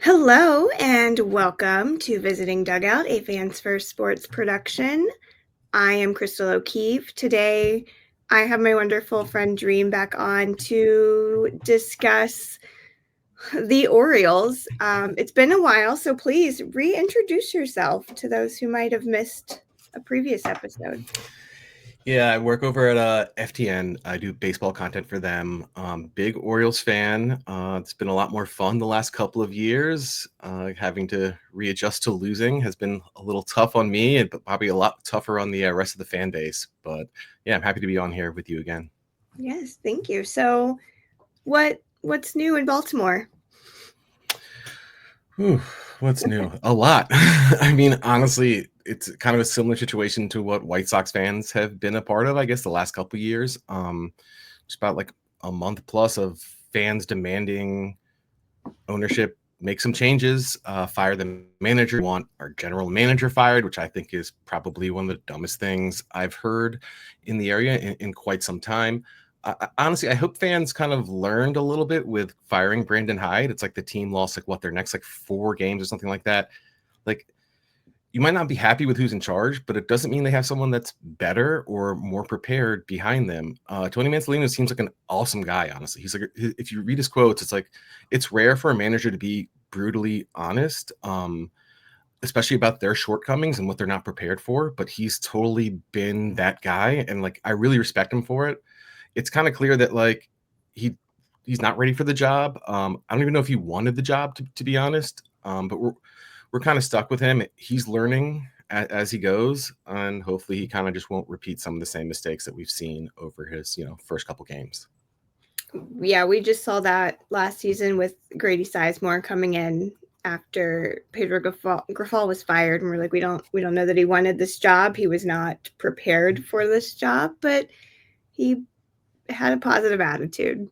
Hello and welcome to Visiting Dugout, a Fans First Sports production. I am Chrystal O'Keefe. Today, I have my wonderful friend Dream back on to discuss the Orioles. It's been a while, so please reintroduce yourself to those who might have missed a previous episode. Yeah, I work over at FTN. I do baseball content for them. Big Orioles fan. It's been a lot more fun the last couple of years. Having to readjust to losing has been a little tough on me, but probably a lot tougher on the rest of the fan base. But yeah, I'm happy to be on here with you again. Yes, thank you. So, what's new in Baltimore? Whew, what's new? A lot. I mean, honestly, it's kind of a similar situation to what White Sox fans have been a part of, I guess, the last couple of years. Just about like a month plus of fans demanding ownership make some changes, fire the manager, want our general manager fired, which I think is probably one of the dumbest things I've heard in the area in quite some time. Honestly, I hope fans kind of learned a little bit with firing Brandon Hyde. It's like the team lost like their next like 4 games or something like that. Like you might not be happy with who's in charge, but it doesn't mean they have someone that's better or more prepared behind them. Tony Mansolino seems like an awesome guy, honestly. He's like, if you read his quotes, it's like, it's rare for a manager to be brutally honest, especially about their shortcomings and what they're not prepared for. But he's totally been that guy. And like, I really respect him for it. It's kind of clear that like he's not ready for the job. I don't even know if he wanted the job, to be honest. But we're kind of stuck with him. He's learning as he goes, and hopefully he kind of just won't repeat some of the same mistakes that we've seen over his first couple games. Yeah, we just saw that last season with Grady Sizemore coming in after Pedro Grifol was fired, and we're like, we don't know that he wanted this job. He was not prepared for this job, but he had a positive attitude,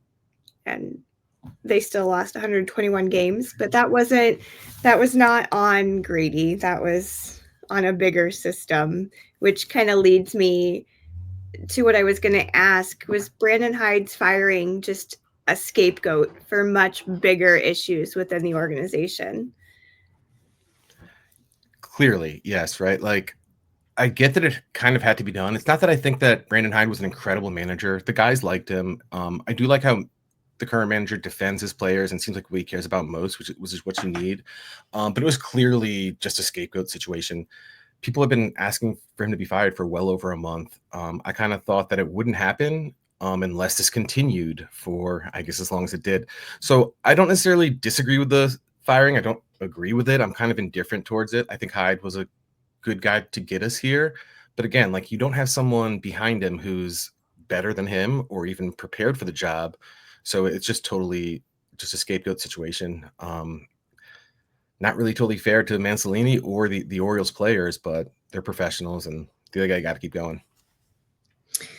and they still lost 121 games. But that was not on Grady. That was on a bigger system, which kind of leads me to what I was going to ask. Was Brandon Hyde's firing just a scapegoat for much bigger issues within the organization? Clearly, yes, right? Like, I get that it kind of had to be done. It's not that I think that Brandon Hyde was an incredible manager. The guys liked him. I do like how the current manager defends his players and seems like what he cares about most, which is what you need. But it was clearly just a scapegoat situation. People have been asking for him to be fired for well over a month. I kind of thought that it wouldn't happen unless this continued for, I guess, as long as it did. So I don't necessarily disagree with the firing. I don't agree with it. I'm kind of indifferent towards it. I think Hyde was a good guy to get us here. But again, like you don't have someone behind him who's better than him or even prepared for the job. So it's just totally just a scapegoat situation. Not really totally fair to Mansolini or the Orioles players, but they're professionals and the other guy got to keep going.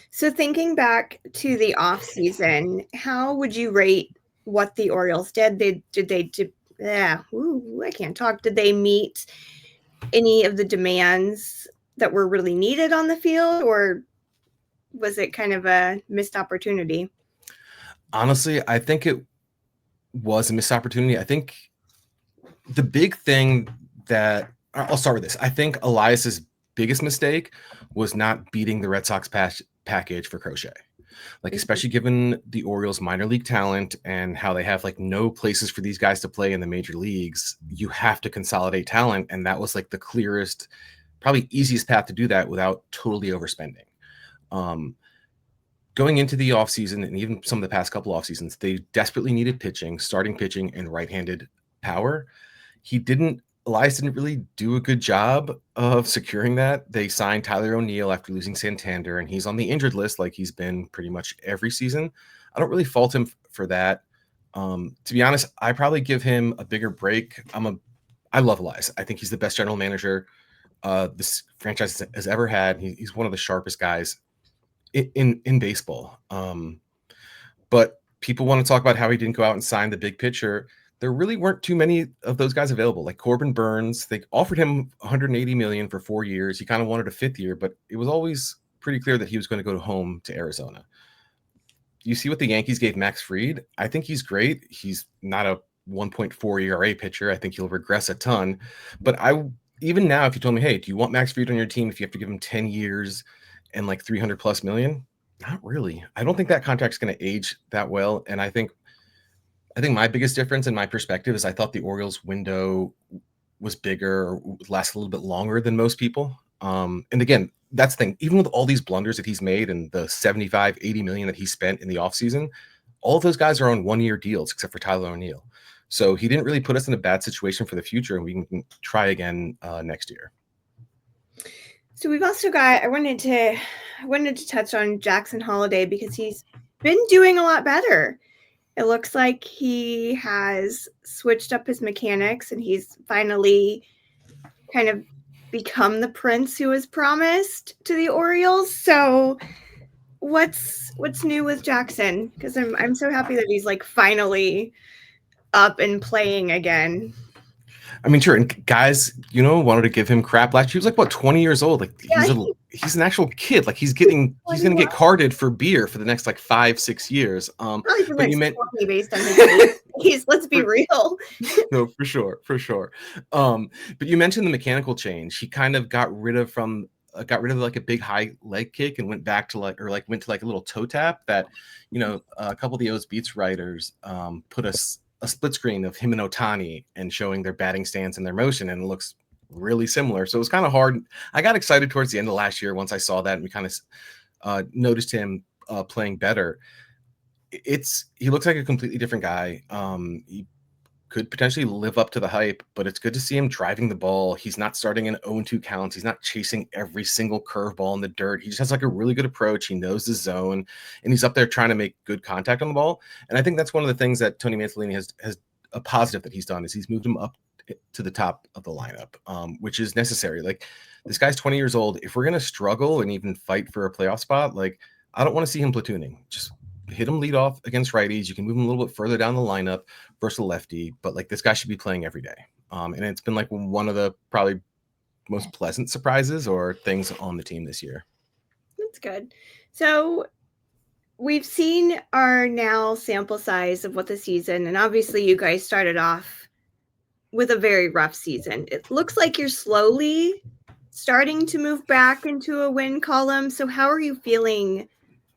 So thinking back to the off season, how would you rate what the Orioles did? I can't talk. Did they meet any of the demands that were really needed on the field, or was it kind of a missed opportunity? Honestly, I think it was a missed opportunity. I think the big thing that I'll start with this. I think Elias's biggest mistake was not beating the Red Sox package for Crochet. Like, especially given the Orioles minor league talent and how they have like no places for these guys to play in the major leagues, you have to consolidate talent. And that was like the clearest, probably easiest path to do that without totally overspending. Going into the offseason and even some of the past couple off seasons, they desperately needed pitching, starting pitching, and right-handed power. Elias didn't really do a good job of securing that. They signed Tyler O'Neill after losing Santander, and he's on the injured list like he's been pretty much every season. I don't really fault him for that. To be honest, I probably give him a bigger break. I love Elias. I think he's the best general manager this franchise has ever had. He's one of the sharpest guys in baseball. But people want to talk about how he didn't go out and sign the big pitcher. There really weren't too many of those guys available. Like Corbin Burns, they offered him 180 million for 4 years. He kind of wanted a fifth year, but it was always pretty clear that he was going to go home to Arizona. You see what the Yankees gave Max Fried. I think he's great. He's not a 1.4 ERA pitcher. I think he'll regress a ton. But even now, if you told me, hey, do you want Max Fried on your team if you have to give him 10 years and like 300 plus million? Not really. I don't think that contract's going to age that well. And I think my biggest difference in my perspective is I thought the Orioles window was bigger or would last a little bit longer than most people. And again, that's the thing. Even with all these blunders that he's made and the 75, 80 million that he spent in the offseason, all of those guys are on 1-year deals except for Tyler O'Neill. So he didn't really put us in a bad situation for the future, and we can try again next year. So we've also got, I wanted to touch on Jackson Holliday because he's been doing a lot better. It looks like he has switched up his mechanics and he's finally kind of become the prince who was promised to the Orioles. So what's new with Jackson? Because I'm so happy that he's like finally up and playing again. I mean, sure. And guys, wanted to give him crap last year. He was like, what, 20 years old? Like he's an actual kid. Like he's going to get carded for beer for the next like 5-6 years. But you meant based on his age. Let's be real. No, for sure. But you mentioned the mechanical change. He kind of got rid of like a big high leg kick and went back to like a little toe tap that, a couple of the O's Beats writers put a split screen of him and Ohtani and showing their batting stance and their motion, and it looks really similar. So it was kind of hard. I got excited towards the end of last year once I saw that, and we kind of noticed him playing better. He looks like a completely different guy. He could potentially live up to the hype, but it's good to see him driving the ball. He's not starting in 0-2 counts. He's not chasing every single curveball in the dirt. He just has like a really good approach. He knows the zone, and he's up there trying to make good contact on the ball. And I think that's one of the things that Tony Manfredini has a positive that he's done is he's moved him up to the top of the lineup, which is necessary. Like, this guy's 20 years old. If we're going to struggle and even fight for a playoff spot, like, I don't want to see him platooning. Just hit him lead off against righties. You can move him a little bit further down the lineup versus a lefty, but like, this guy should be playing every day. And it's been like one of the probably most pleasant surprises or things on the team this year. That's good. So we've seen our now sample size of what the season, and obviously you guys started off with a very rough season. It looks like you're slowly starting to move back into a win column. So how are you feeling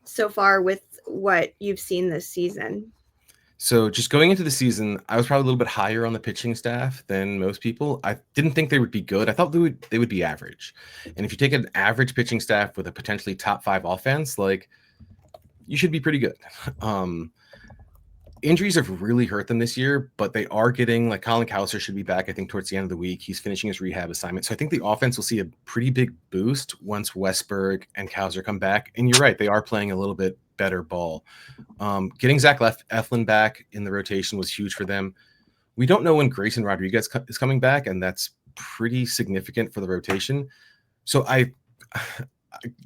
so far with what you've seen this season? So just going into the season, I was probably a little bit higher on the pitching staff than most people. I didn't think they would be good. I thought they would be average. And if you take an average pitching staff with a potentially top 5 offense, like, you should be pretty good. Injuries have really hurt them this year, but they are getting, like, Colin Cowser should be back, I think, towards the end of the week. He's finishing his rehab assignment. So I think the offense will see a pretty big boost once Westberg and Cowser come back. And you're right, they are playing a little bit better ball. Getting Zach Eflin back in the rotation was huge for them. We don't know when Grayson Rodriguez is coming back, and that's pretty significant for the rotation. So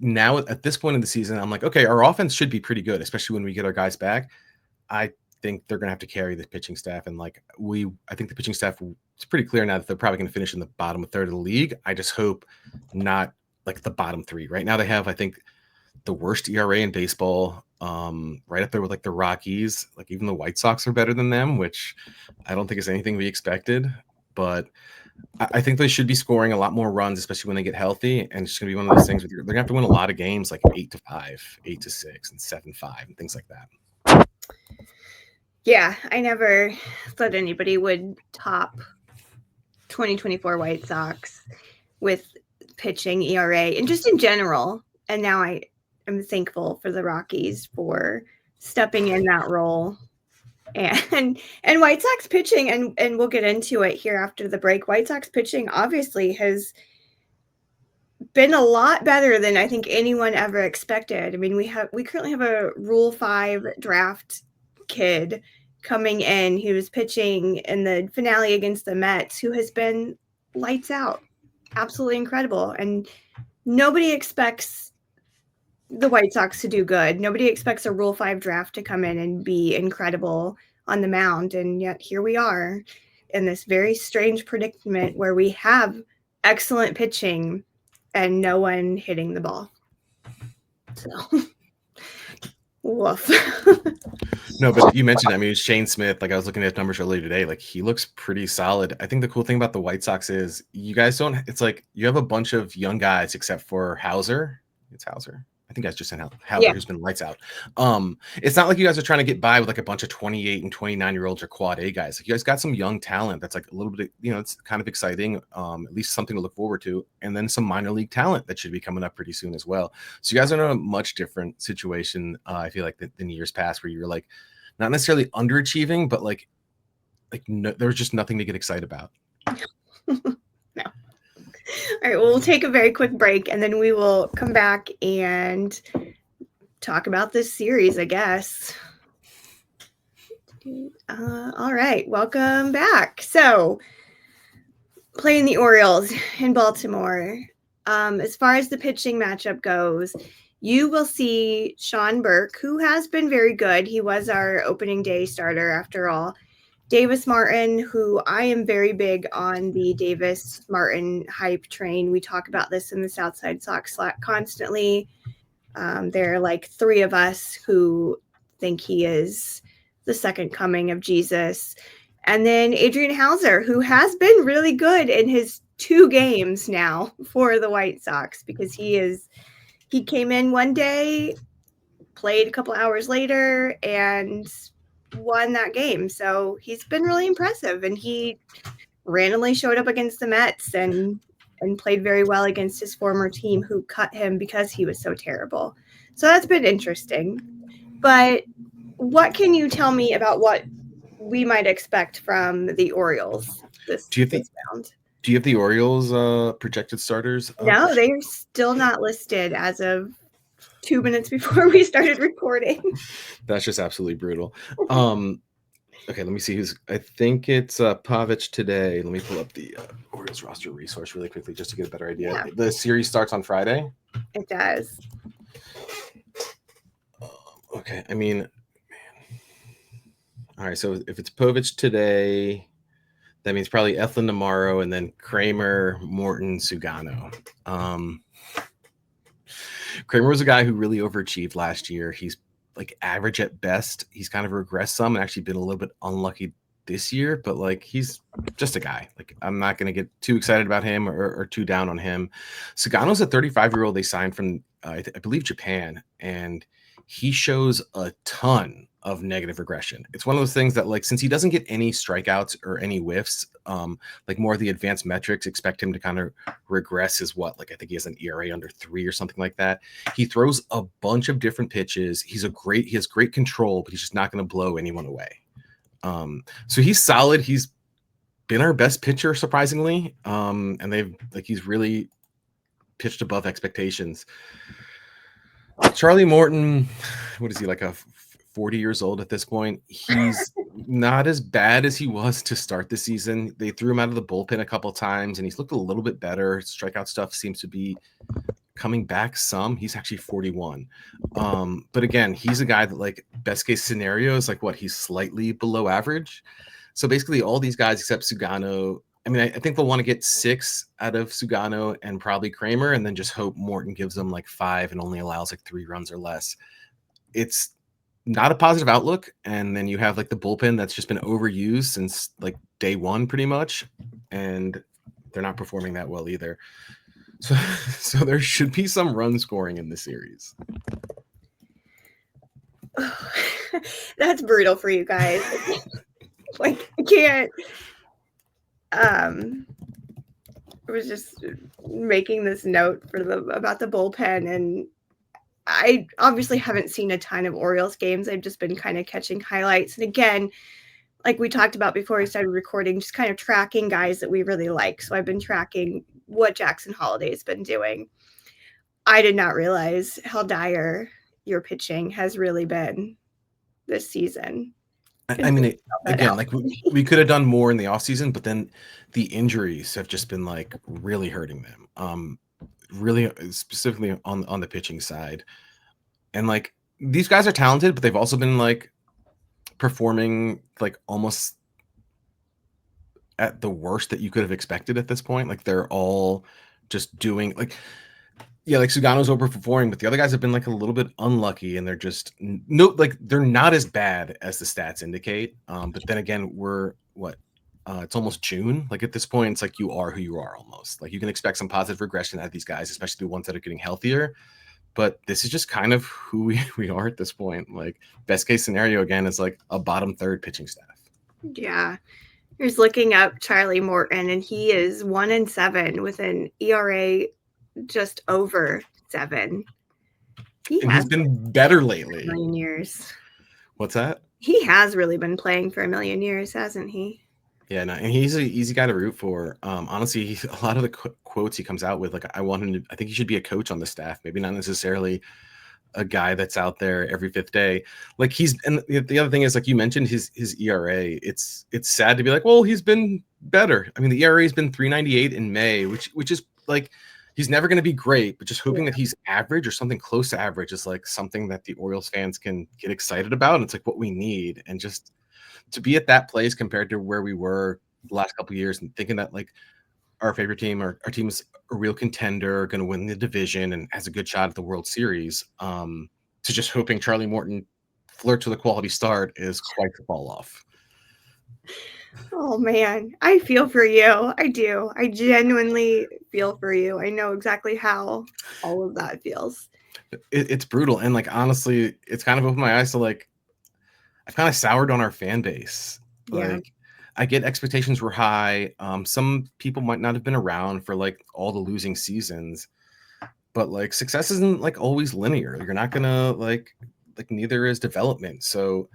now at this point in the season, I'm like, okay, our offense should be pretty good, especially when we get our guys back. I think they're going to have to carry the pitching staff. And like, I think the pitching staff, it's pretty clear now that they're probably going to finish in the bottom third of the league. I just hope not like the bottom 3. Right now they have, I think, the worst ERA in baseball, right up there with like the Rockies. Like, even the White Sox are better than them, which I don't think is anything we expected. But I think they should be scoring a lot more runs, especially when they get healthy. And it's going to be one of those things where they're going to have to win a lot of games, like 8-5, 8-6, and 7-5, and things like that. Yeah, I never thought anybody would top 2024 White Sox with pitching, ERA, and just in general. And now I'm thankful for the Rockies for stepping in that role. And White Sox pitching, and we'll get into it here after the break. White Sox pitching obviously has been a lot better than I think anyone ever expected. I mean, we currently have a Rule 5 draft kid coming in who was pitching in the finale against the Mets, who has been lights out, absolutely incredible. And nobody expects the White Sox to do good. Nobody expects a Rule 5 draft to come in and be incredible on the mound. And yet here we are in this very strange predicament where we have excellent pitching and no one hitting the ball. So Woof. No, but you mentioned, I mean, Shane Smith, like I was looking at his numbers earlier today, like he looks pretty solid. I think the cool thing about the White Sox is you guys don't, it's like you have a bunch of young guys except for Hauser. It's Hauser. I think I just said Hauser, Yeah. who's been lights out. It's not like you guys are trying to get by with like a bunch of 28 and 29-year-olds or quad A guys. Like you guys got some young talent that's like a little bit, it's kind of exciting, at least something to look forward to. And then some minor league talent that should be coming up pretty soon as well. So you guys are in a much different situation, I feel like, than years past, where you're like not necessarily underachieving, but like no, there's just nothing to get excited about. No. All right, well, we'll take a very quick break and then we will come back and talk about this series, I guess. All right, welcome back. So, playing the Orioles in Baltimore. As far as the pitching matchup goes, you will see Sean Burke, who has been very good. He was our opening day starter after all. Davis Martin, who I am very big on the Davis Martin hype train. We talk about this in the Southside Sox Slack constantly. There are like three of us who think he is the second coming of Jesus. And then Adrian Hauser, who has been really good in his 2 games now for the White Sox, because he came in one day, played a couple hours later, and won that game. So he's been really impressive, and he randomly showed up against the Mets and played very well against his former team, who cut him because he was so terrible. So that's been interesting. But what can you tell me about what we might expect from the Orioles this round? Do you have the Orioles projected starters? No, they're still not listed as of 2 minutes before we started recording. That's just absolutely brutal. Okay, let me see who's. I think it's Pavic today. Let me pull up the Orioles roster resource really quickly just to get a better idea. Yeah. The series starts on Friday. It does. Okay, I mean, man. All right, so if it's Pavic today, that means probably Eflin tomorrow, and then Kramer, Morton, Sugano. Kramer was a guy who really overachieved last year. He's like average at best. He's kind of regressed some and actually been a little bit unlucky this year, but like he's just a guy. Like I'm not going to get too excited about him or too down on him. Sugano's a 35-year-old they signed from I believe Japan, and he shows a ton of negative regression. It's one of those things that, like, since he doesn't get any strikeouts or any whiffs, like more of the advanced metrics expect him to kind of regress is what, like, I think he has an ERA under 3 or something like that. He throws a bunch of different pitches. He has great control, but he's just not going to blow anyone away. So he's solid. He's been our best pitcher, surprisingly. And he's really pitched above expectations. Charlie Morton, what is he, like a 40 years old at this point? He's not as bad as he was to start the season. They threw him out of the bullpen a couple times, and he's looked a little bit better. Strikeout stuff seems to be coming back some. He's actually 41. But again, he's a guy that, like, best case scenario is like what, he's slightly below average. So basically all these guys except Sugano, I mean, I think they'll want to get 6 out of Sugano and probably Kramer, and then just hope Morton gives them like 5 and only allows like 3 runs or less. It's not a positive outlook. And then you have like the bullpen that's just been overused since like day one pretty much, and they're not performing that well either. So there should be some run scoring in this series. That's brutal for you guys. Like, I can't. I was just making this note about the bullpen, and I obviously haven't seen a ton of Orioles games. I've just been kind of catching highlights. And again, like we talked about before we started recording, just kind of tracking guys that we really like. So I've been tracking what Jackson Holliday's been doing. I did not realize how dire your pitching has really been this season. I mean, again, like we could have done more in the offseason, but then the injuries have just been like really hurting them. Really specifically on the pitching side. And like these guys are talented, but they've also been like performing like almost at the worst that you could have expected at this point. Like they're all just doing like Yeah, like Sugano's overperforming, but the other guys have been like a little bit unlucky, and they're just no, like they're not as bad as the stats indicate. But then again, we're what? It's almost June. Like at this point, it's like you are who you are almost. Like you can expect some positive regression out of these guys, especially the ones that are getting healthier. But this is just kind of who we are at this point. Like best case scenario again is like a bottom third pitching staff. Yeah. Here's looking up Charlie Morton, and he is 1-7 with an ERA just over 7. And he's been better lately. A million years. What's that? He has really been playing for a million years, hasn't he? Yeah, no, and he's an easy guy to root for. Honestly, a lot of the quotes he comes out with, like, I want him to. I think he should be a coach on the staff. Maybe not necessarily a guy that's out there every fifth day. Like and the other thing is, like you mentioned, his ERA. It's sad to be like, well, he's been better. I mean, the ERA has been 3.98 in May, which is like he's never going to be great, but just hoping that he's average or something close to average is like something that the Orioles fans can get excited about. And it's like what we need, and just to be at that place compared to where we were the last couple of years, and thinking that like our favorite team or our team is a real contender, going to win the division and has a good shot at the World Series, to just hoping Charlie Morton flirts with a quality start is quite the fall off. Oh man, I feel for you. I do. I genuinely feel for you. I know exactly how all of that feels. It's brutal. And like, honestly, it's kind of opened my eyes to like, I've kind of soured on our fan base. Yeah. Like, I get expectations were high. Some people might not have been around for like all the losing seasons, but like success isn't like always linear. You're not gonna like neither is development. So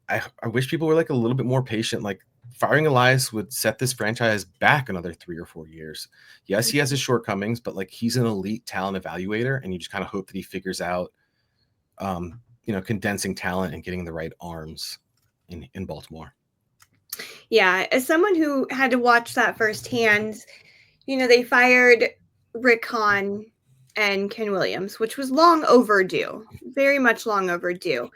I wish people were like a little bit more patient. Like firing Elias would set this franchise back another 3 or 4 years. Yes, he has his shortcomings, but like he's an elite talent evaluator, and you just kind of hope that he figures out condensing talent and getting the right arms in Baltimore. Yeah, as someone who had to watch that firsthand, they fired Rick Hahn and Ken Williams, which was long overdue, very much long overdue.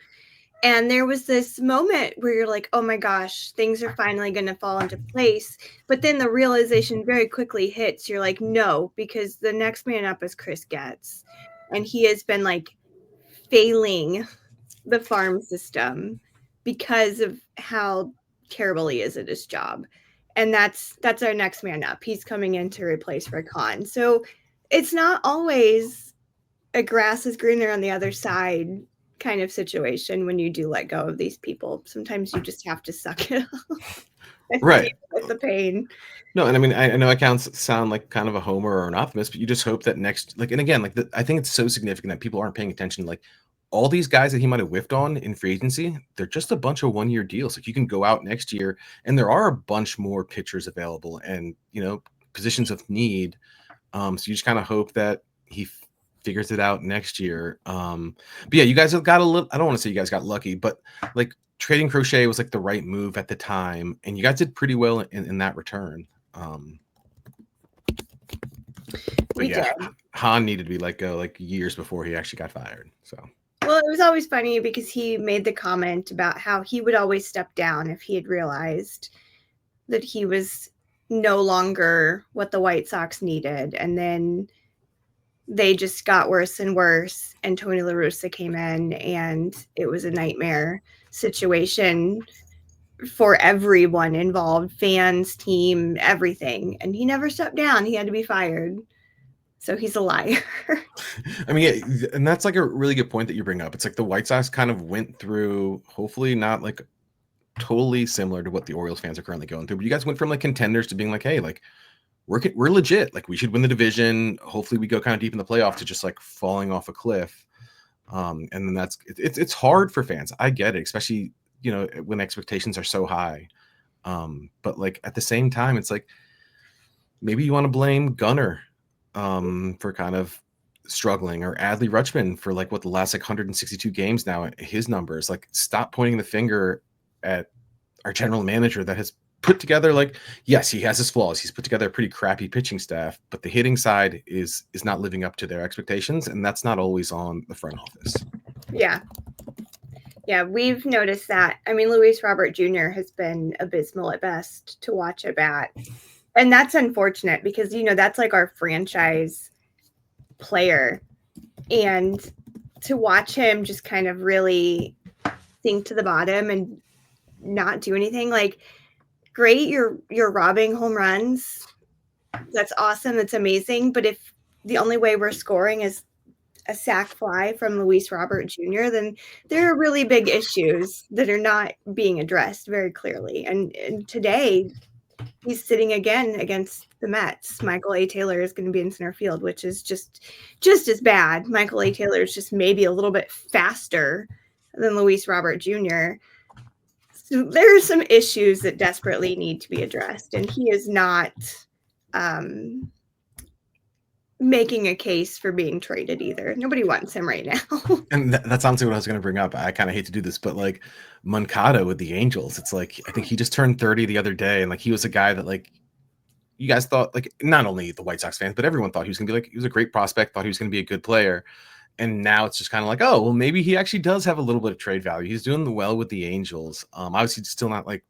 And there was this moment where you're like, oh my gosh, things are finally going to fall into place. But then the realization very quickly hits. You're like, no, because the next man up is Chris Getz. And he has been like failing the farm system because of how terrible he is at his job. And that's our next man up. He's coming in to replace Rick Hahn. So it's not always a grass is greener on the other side kind of situation when you do let go of these people. Sometimes you just have to suck it up. Right. With the pain. No, and I mean, I know I sound like kind of a homer or an optimist, but you just hope that next, like, and again, like, I think it's so significant that people aren't paying attention. Like, all these guys that he might have whiffed on in free agency, they're just a bunch of 1-year deals. Like, you can go out next year, and there are a bunch more pitchers available, and positions of need. So you just kind of hope that he figures it out next year. But yeah, you guys have got a little. I don't want to say you guys got lucky, but like trading Crochet was like the right move at the time, and you guys did pretty well in that return. But yeah, Hahn needed to be let go like years before he actually got fired. So. Well, it was always funny because he made the comment about how he would always step down if he had realized that he was no longer what the White Sox needed. And then they just got worse and worse. And Tony La Russa came in, and it was a nightmare situation for everyone involved, fans, team, everything. And he never stepped down. He had to be fired. So he's a liar. I mean, yeah, and that's like a really good point that you bring up. It's like the White Sox kind of went through, hopefully not like totally similar to what the Orioles fans are currently going through, but you guys went from like contenders to being like, hey, like we're legit. Like we should win the division. Hopefully we go kind of deep in the playoff, to just like falling off a cliff. And then it's hard for fans. I get it, especially, when expectations are so high. But like at the same time, it's like maybe you want to blame Gunnar for kind of struggling, or Adley Rutschman for like the last like 162 games now, his numbers. Like, stop pointing the finger at our general manager that has put together, like, yes, he has his flaws. He's put together a pretty crappy pitching staff, but the hitting side is not living up to their expectations, and that's not always on the front office. Yeah, we've noticed that. I mean, Luis Robert Jr. has been abysmal at best to watch at bat. And that's unfortunate because, that's like our franchise player, and to watch him just kind of really sink to the bottom and not do anything. Like, great, you're robbing home runs. That's awesome. That's amazing. But if the only way we're scoring is a sac fly from Luis Robert Jr., then there are really big issues that are not being addressed very clearly. And today, he's sitting again against the Mets. Michael A. Taylor is going to be in center field, which is just as bad. Michael A. Taylor is just maybe a little bit faster than Luis Robert Jr. So there are some issues that desperately need to be addressed, and he is not making a case for being traded either. Nobody wants him right now. And that's honestly what I was going to bring up. I kind of hate to do this, but like Moncada with the Angels, it's like, I think he just turned 30 the other day. And like, he was a guy that like, you guys thought, like, not only the White Sox fans, but everyone thought he was going to be like, he was a great prospect, thought he was going to be a good player. And now it's just kind of like, oh, well, maybe he actually does have a little bit of trade value. He's doing well with the Angels. Obviously still not like,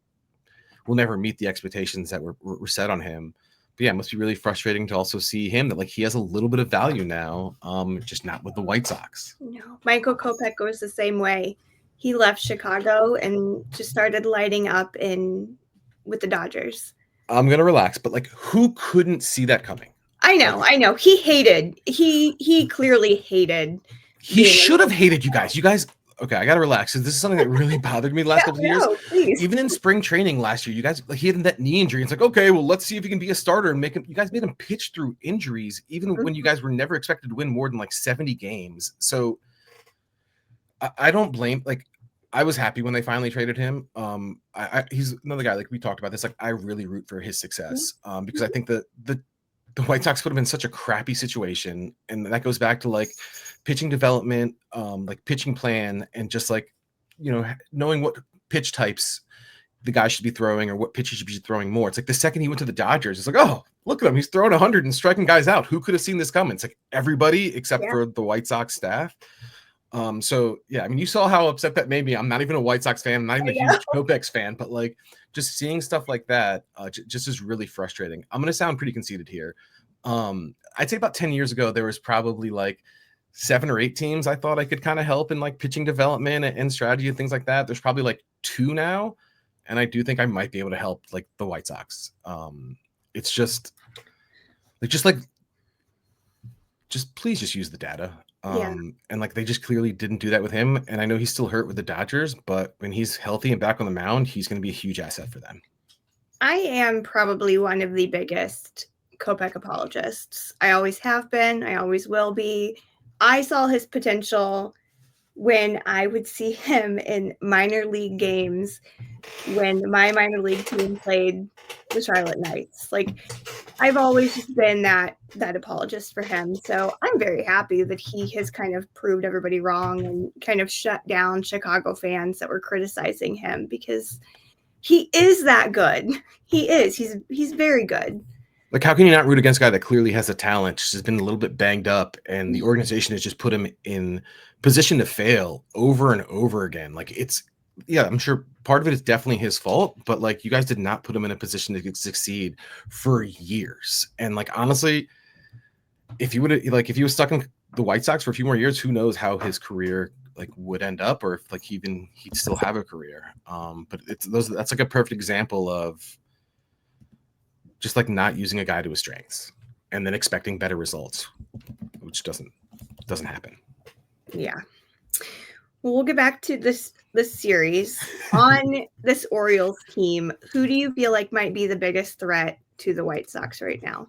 we'll never meet the expectations that were set on him. But yeah, it must be really frustrating to also see him that like he has a little bit of value now, just not with the White Sox. No, Michael Kopech goes the same way. He left Chicago and just started lighting up with the Dodgers. I'm gonna relax, but like, who couldn't see that coming? I know. He clearly hated. He should have hated you guys. You guys. Okay, I gotta relax. This is something that really bothered me the last couple of years. Please. Even in spring training last year, you guys, like, he had that knee injury. It's like, okay, well, let's see if he can be a starter and make him. You guys made him pitch through injuries, even when you guys were never expected to win more than like 70 games. So I don't blame. Like, I was happy when they finally traded him. He's another guy, like we talked about this. Like, I really root for his success because I think that the White Sox would have been such a crappy situation, and that goes back to like pitching development, like pitching plan, and just like, you know, knowing what pitch types the guy should be throwing or what pitches he should be throwing more. It's like the second he went to the Dodgers, it's like, oh, look at him, he's throwing 100 and striking guys out. Who could have seen this coming? It's like everybody except for the White Sox staff. So yeah, I mean, you saw how upset that made me. I'm not even a White Sox fan. I'm not even a huge Kopech fan, but like just seeing stuff like that just is really frustrating. I'm going to sound pretty conceited here. I'd say about 10 years ago, there was probably like 7 or 8 teams I thought I could kind of help in like pitching development and strategy and things like that. There's probably like 2 now. And I do think I might be able to help like the White Sox. It's just please just use the data. And like, they just clearly didn't do that with him. And I know he's still hurt with the Dodgers, but when he's healthy and back on the mound, he's going to be a huge asset for them. I am probably one of the biggest Kopech apologists. I always have been. I always will be. I saw his potential when I would see him in minor league games when my minor league team played the Charlotte Knights. Like, I've always just been that apologist for him. So I'm very happy that he has kind of proved everybody wrong and kind of shut down Chicago fans that were criticizing him, because he is that good. He is. He's very good. Like, how can you not root against a guy that clearly has a talent, just has been a little bit banged up, and the organization has just put him in position to fail over and over again? Like, I'm sure part of it is definitely his fault, but like, you guys did not put him in a position to succeed for years. And like, honestly, if he was stuck in the White Sox for a few more years, who knows how his career like would end up, or if like he'd still have a career. But that's like a perfect example of just like not using a guy to his strengths and then expecting better results, which doesn't happen. Yeah. Well, we'll get back to this series. On this Orioles team, who do you feel like might be the biggest threat to the White Sox right now?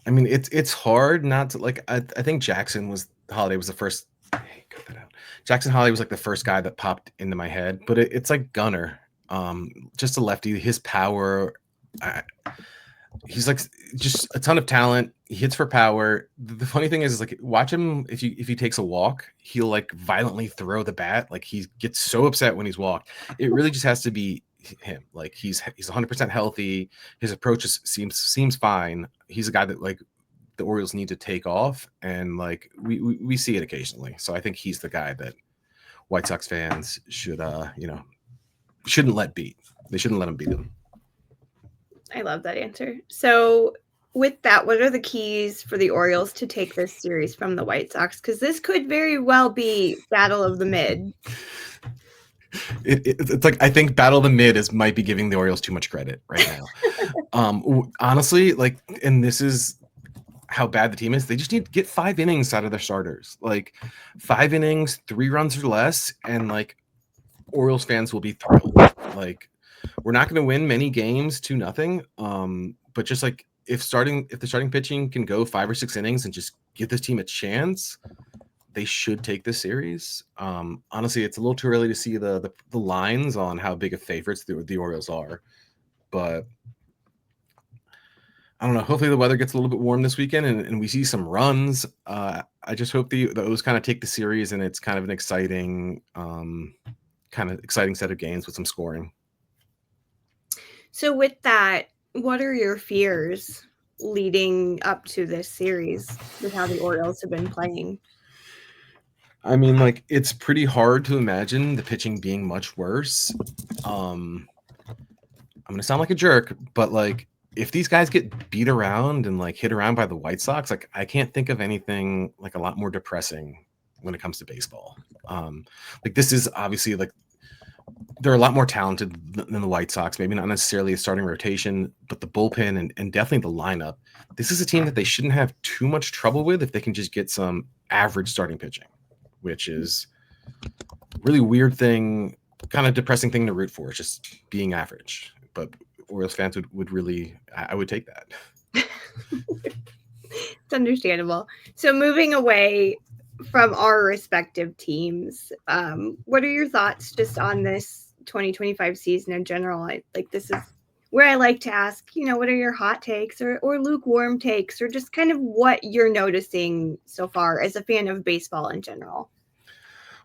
I mean, it's hard not to like. I think Holliday was the first. Hey, cut that out. Jackson Holliday was like the first guy that popped into my head, but it's like Gunnar, just a lefty. His power, he's like just a ton of talent. He hits for power. The funny thing is like, watch him if he takes a walk, he'll like violently throw the bat. Like, he gets so upset when he's walked. It really just has to be him. Like, he's 100% healthy. His approach seems fine. He's a guy that like the Orioles need to take off, and like we see it occasionally. So I think he's the guy that White Sox fans shouldn't let beat. They shouldn't let him beat them. I love that answer. So with that, what are the keys for the Orioles to take this series from the White Sox? Because this could very well be battle of the mid. It's like, I think battle of the mid might be giving the Orioles too much credit right now. Honestly, like, and this is how bad the team is. They just need to get 5 innings out of their starters, like 5 innings, 3 runs or less, and like Orioles fans will be thrilled. Like, we're not going to win many games 2-0, but just like if the starting pitching can go 5 or 6 innings and just give this team a chance, they should take this series. Honestly, it's a little too early to see the lines on how big of favorites the Orioles are, but I don't know. Hopefully the weather gets a little bit warm this weekend and we see some runs. I just hope the O's kind of take the series and it's kind of an exciting set of games with some scoring. So with that, what are your fears leading up to this series with how the Orioles have been playing? I mean, like, it's pretty hard to imagine the pitching being much worse. I'm going to sound like a jerk, but like, if these guys get beat around and like hit around by the White Sox, like, I can't think of anything like a lot more depressing when it comes to baseball. Like, this is obviously like, they're a lot more talented than the White Sox, maybe not necessarily a starting rotation, but the bullpen and definitely the lineup. This is a team that they shouldn't have too much trouble with if they can just get some average starting pitching, which is a really weird thing, kind of depressing thing to root for, just being average. But Orioles fans would really, I would take that. It's understandable. So moving away from our respective teams, what are your thoughts just on this 2025 season in general? This is where I like to ask, what are your hot takes or lukewarm takes, or just kind of what you're noticing so far as a fan of baseball in general?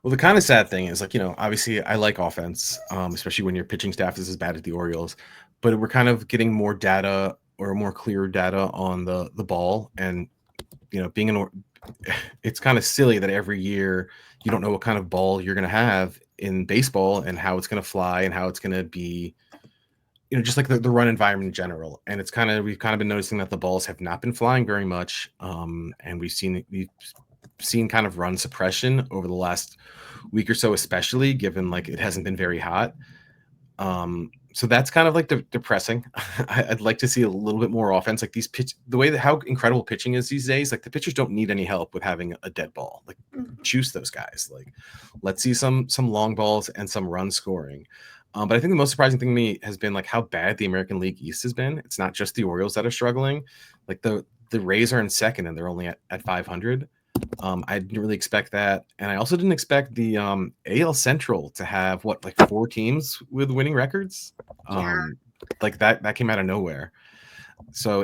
Well, the kind of sad thing is, like, obviously I like offense, especially when your pitching staff is as bad as the Orioles, but we're kind of getting more data or more clear data on the ball. And, it's kind of silly that every year you don't know what kind of ball you're going to have in baseball and how it's going to fly and how it's going to be, just like the run environment in general. And we've kind of been noticing that the balls have not been flying very much. And we've seen kind of run suppression over the last week or so, especially given like it hasn't been very hot. So that's kind of like depressing. I'd like to see a little bit more offense. Like how incredible pitching is these days. Like, the pitchers don't need any help with having a dead ball. Like, juice those guys. Like, let's see some long balls and some run scoring. But I think the most surprising thing to me has been like how bad the American League East has been. It's not just the Orioles that are struggling. Like, the Rays are in second and they're only at 500. I didn't really expect that. And I also didn't expect the AL Central to have like 4 teams with winning records. Like that came out of nowhere. So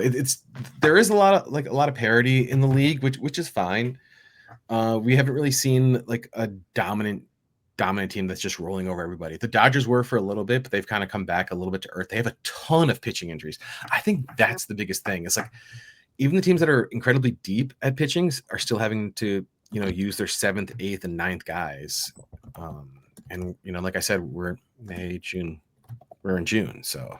there is a lot of parity in the league, which is fine. We haven't really seen like a dominant team that's just rolling over everybody. The Dodgers were for a little bit, but they've kind of come back a little bit to earth. They have a ton of pitching injuries. I think that's the biggest thing. It's like, even the teams that are incredibly deep at pitching are still having to, use their 7th, 8th, and 9th guys. And, like I said, we're May, June. We're in June. So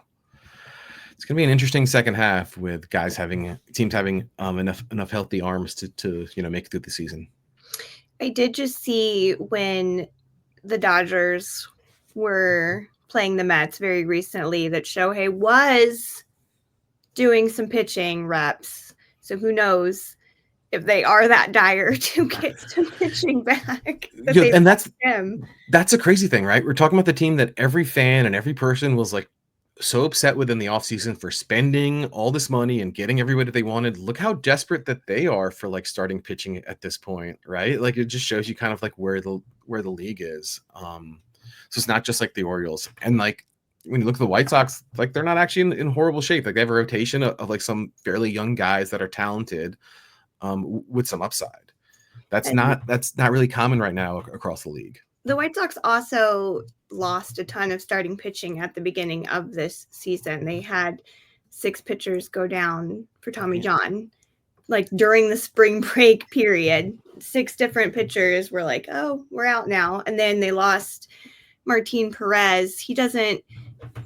it's going to be an interesting second half with teams having enough healthy arms to make it through the season. I did just see when the Dodgers were playing the Mets very recently that Shohei was doing some pitching reps. So who knows if they are that dire to get some pitching back. And that's a crazy thing, right? We're talking about the team that every fan and every person was like so upset with in the offseason for spending all this money and getting everybody that they wanted. Look how desperate that they are for like starting pitching at this point, right? Like, it just shows you kind of like where the league is. So it's not just like the Orioles. And like, when you look at the White Sox, like, they're not actually in horrible shape. Like, they have a rotation of like some fairly young guys that are talented, with some upside. That's not really common right now across the league. The White Sox also lost a ton of starting pitching at the beginning of this season. They had 6 pitchers go down for Tommy John, like during the spring break period. 6 different pitchers were like, oh, we're out now. And then they lost Martin Perez. He doesn't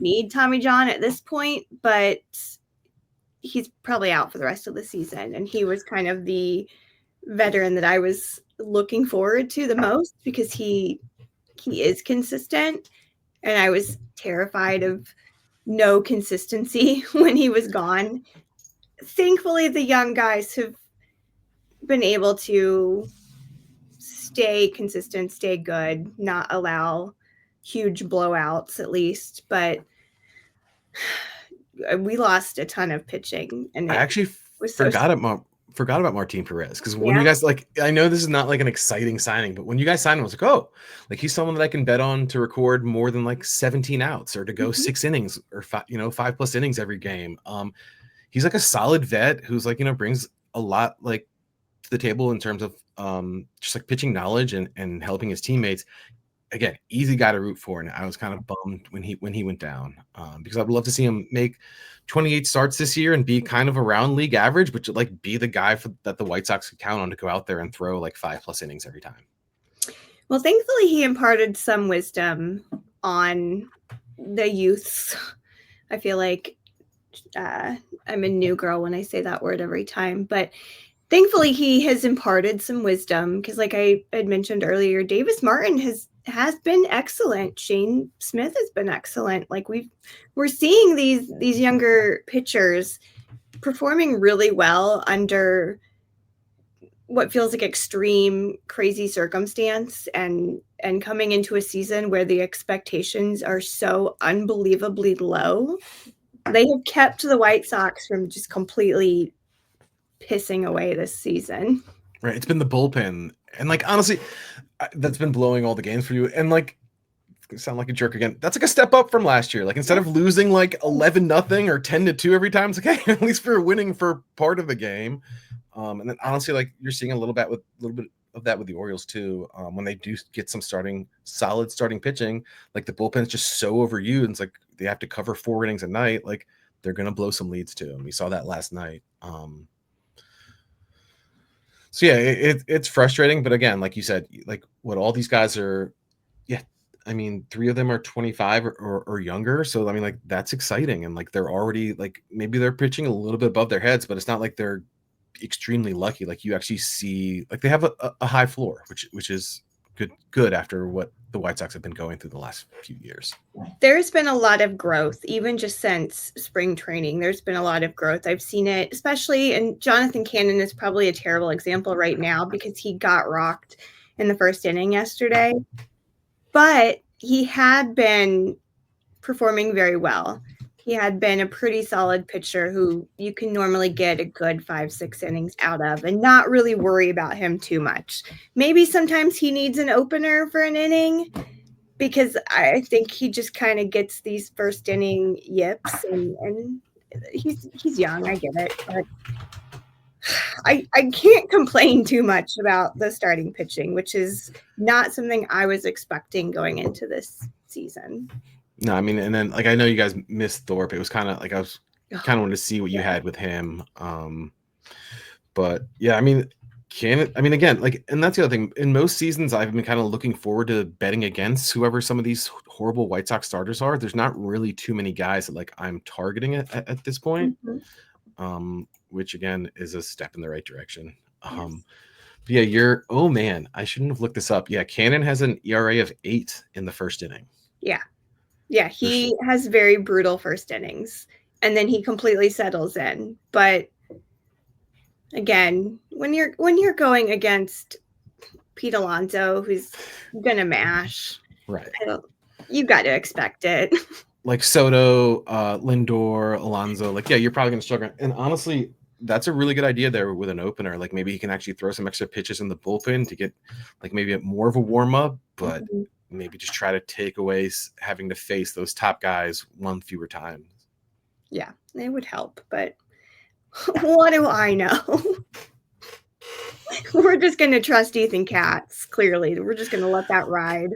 need Tommy John at this point, but he's probably out for the rest of the season. And he was kind of the veteran that I was looking forward to the most because he is consistent, and I was terrified of no consistency when he was gone. Thankfully, the young guys have been able to stay consistent, stay good, not allow huge blowouts at least, but we lost a ton of pitching, and I it actually was so forgot about Martin Perez, because when yeah. you guys, like, I know this is not like an exciting signing, but when you guys signed him, I was like, oh, like he's someone that I can bet on to record more than like 17 outs or to go 6 innings or 5+ innings every game. He's like a solid vet who's like, brings a lot like to the table in terms of just like pitching knowledge and helping his teammates. Again, easy guy to root for, and I was kind of bummed when he went down, because I would love to see him make 28 starts this year and be kind of around league average, but to like be the guy that the White Sox could count on to go out there and throw like 5+ innings every time. Well, thankfully, he imparted some wisdom on the youths. I feel like I'm a new girl when I say that word every time, but thankfully he has imparted some wisdom because, like I had mentioned earlier, Davis Martin has been excellent. Shane Smith has been excellent. Like we're seeing these younger pitchers performing really well under what feels like extreme crazy circumstance, and coming into a season where the expectations are so unbelievably low. They have kept the White Sox from just completely pissing away this season. Right. It's been the bullpen. And like, honestly, that's been blowing all the games for you. And like, sound like a jerk again. That's like a step up from last year. Like, instead of losing like 11-0 or 10-2 every time, it's like, hey, at least we're winning for part of the game. And then honestly, like, you're seeing a little bit of that with the Orioles too. When they do get some solid starting pitching, like the bullpen's just so overused, and it's like they have to cover 4 innings a night. Like, they're gonna blow some leads too. And we saw that last night. So yeah, it's frustrating, but again, like you said, like what all these guys are, yeah, I mean, 3 of them are 25 or younger. So I mean, like, that's exciting, and like they're already like, maybe they're pitching a little bit above their heads, but it's not like they're extremely lucky. Like, you actually see like they have a high floor, which is good after what the White Sox have been going through the last few years. There's been a lot of growth, even just since spring training. There's been a lot of growth. I've seen it, especially, and Jonathan Cannon is probably a terrible example right now because he got rocked in the first inning yesterday. But he had been performing very well. He had been a pretty solid pitcher who you can normally get a good 5-6 innings out of and not really worry about him too much. Maybe sometimes he needs an opener for an inning, because I think he just kind of gets these first inning yips, and he's young. I get it, but I can't complain too much about the starting pitching, which is not something I was expecting going into this season. No, I mean, and then like, I know you guys missed Thorpe. It was kind of like I was kind of wanted to see what you had with him. But yeah, I mean, again, like, and that's the other thing. In most seasons, I've been kind of looking forward to betting against whoever some of these horrible White Sox starters are. There's not really too many guys that like I'm targeting at this point, which again is a step in the right direction. Yes. Yeah, oh man, I shouldn't have looked this up. Yeah, Cannon has an ERA of 8 in the first inning. Yeah, he has very brutal first innings, and then he completely settles in. But again, when you're going against Pete Alonso, who's gonna mash, right? You got to expect it. Like Soto, Lindor, Alonso, like, yeah, you're probably gonna struggle. And honestly, that's a really good idea there with an opener. Like, maybe he can actually throw some extra pitches in the bullpen to get like maybe more of a warm up, but maybe just try to take away having to face those top guys one fewer times. Yeah, it would help, but what do I know? We're just going to trust Ethan Katz, clearly. We're just going to let that ride.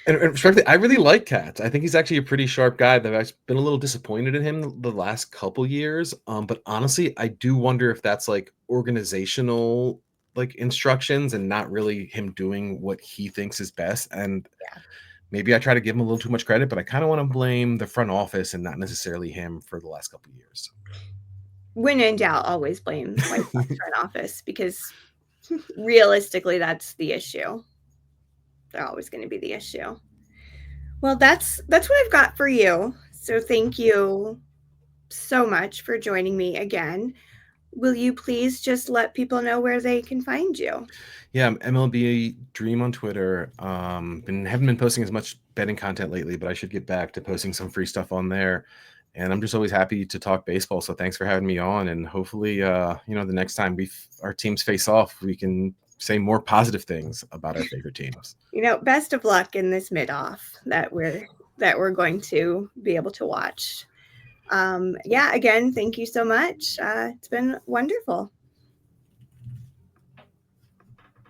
And frankly, I really like Katz. I think he's actually a pretty sharp guy. That I've been a little disappointed in him the last couple years. But honestly, I do wonder if that's like organizational like instructions and not really him doing what he thinks is best. And maybe I try to give him a little too much credit, but I kind of want to blame the front office and not necessarily him for the last couple of years. when in doubt, always blame White Sox front office, because realistically, that's the issue. They're always going to be the issue. Well, that's what I've got for you. So thank you so much for joining me again. Will you please just let people know where they can find you? Yeah, I'm MLB Dream on Twitter. Haven't been posting as much betting content lately, but I should get back to posting some free stuff on there. And I'm just always happy to talk baseball. So thanks for having me on. And hopefully, the next time our teams face off, we can say more positive things about our favorite teams. Best of luck in this mid-off that we're going to be able to watch. Yeah, again, thank you so much. It's been wonderful.